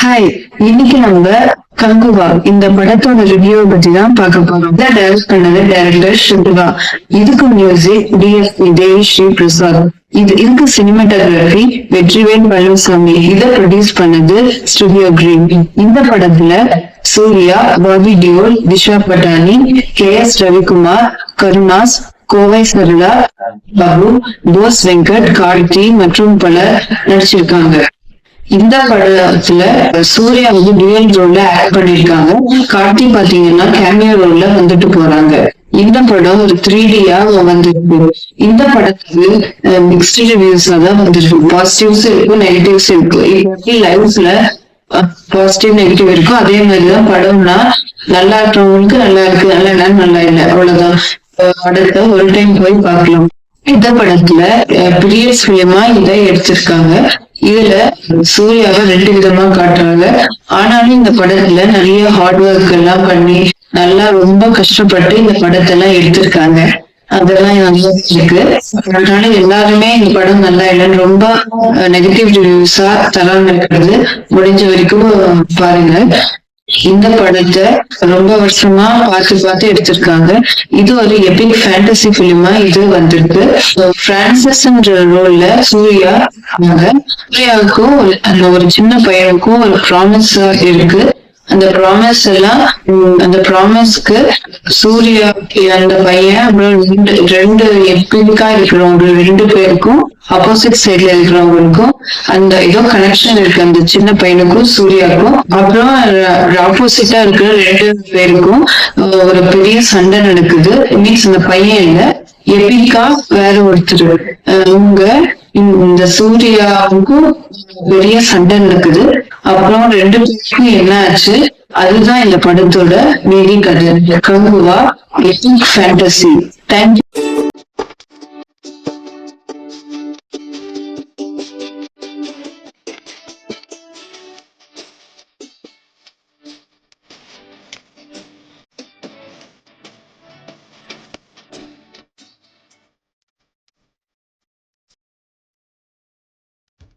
Hi, இன்னைக்கு நம்ம கங்குவா இந்த படத்தோட ரிவ்யூ பத்தி தான் பார்க்க போறோம். இதை டைரக்ட் பண்ணது டைரக்டர் சிவா. இதுக்கு மியூசிக் டிஎஸ்பி தேவி ஸ்ரீ பிரசாத். இதுக்கு சினிமாட்டோகிராஃபி வெற்றிவேல் பழனிசாமி. இதை ப்ரொடியூஸ் பண்ணது ஸ்டுடியோ கிரீன். இந்த படத்துல சூர்யா, பாபி டியோல், திஷா பட்டானி, KS ரவிக்குமார், கருணாஸ், கோவை சரளா, பாபு, போஸ் வெங்கட், கார்த்தி மற்றும் பலர் நடிச்சிருக்காங்க. இந்த படத்துல சூர்யா டியூயல் ரோல்ல ஆக்ட் பண்ணிருக்காங்க. கார்த்தி பாத்தீங்கன்னா கேமியோ ரோல்ல வந்துட்டு போறாங்க. இந்த படம் ஒரு 3Dயா வந்திருக்கு. இந்த படத்துக்கு மிக்ஸ்டு ரிவ்யூஸா தான் வந்திருக்கு. பாசிட்டிவ்ஸ் இருக்கும், நெகட்டிவ்ஸ் இருக்கு. இப்போ லைவ்ஸ்ல பாசிட்டிவ் நெகட்டிவ் இருக்கும். அதே மாதிரிதான் படம்னா நல்லா இருக்கிறவங்களுக்கு நல்லா இருக்கு, நல்லா இல்ல நல்லா இல்லை, அவ்வளவுதான். படத்தை ஒரு டைம் போய் பார்க்கலாம். இந்த படத்துல பீரியட்ஸ் பிலிமா இதை எடுத்திருக்காங்க. இதுல சூர்யாவை 2 விதமா காட்டுறாங்க. ஆனாலும் இந்த படத்துல நிறைய ஹார்ட் ஒர்க் எல்லாம் பண்ணி நல்லா ரொம்ப கஷ்டப்பட்டு இந்த படத்தை எல்லாம் எடுத்திருக்காங்க. அதெல்லாம் நல்லா இருக்கு. அதனால எல்லாருமே இந்த படம் நல்லா இல்லைன்னு ரொம்ப நெகட்டிவ் ரிவ்யூஸா தராம இருக்கிறது முடிஞ்ச வரைக்கும் பாருங்க. இந்த படத்தை ரொம்ப வருஷமா பார்த்து எடுத்திருக்காங்க. இது ஒரு எபிக் ஃபேண்டசி பிலிமா இது வந்திருக்கு. பிரான்சிஸ்ன்ற ரோல்ல சூர்யாவுக்கும் அந்த ஒரு சின்ன பையனுக்கும் ஒரு ப்ராமிஸ் இருக்கு. அந்த ப்ராமிஸ் எல்லாம் அந்த ப்ராமிஸ்க்கு சூர்யா அந்த பையன் அப்புறம் ரெண்டு எப்பிக்கா இருக்கிறவங்க 2 பேருக்கும் ஆப்போசிட் சைட்ல இருக்கிறவங்களுக்கும் அந்த ஏதோ கனெக்ஷன் இருக்கு. அந்த சின்ன பையனுக்கும் சூர்யாவுக்கும் அப்புறம் ஆப்போசிட்டா இருக்கிற 2 பேருக்கும் ஒரு பெரிய சண்டை நடக்குது. மீன்ஸ் அந்த பையன் இல்ல, எப்பிக்கா வேற ஒருத்தர். அவங்க இந்த சூர்யாவுக்கும் பெரிய சண்டை நடக்குது. அப்புறம் 2 பேருக்கும் என்ன ஆச்சு, அதுதான் இந்த படத்தோட மீதி கதை. Kanguva Epic fantasy. தேங்க்யூ.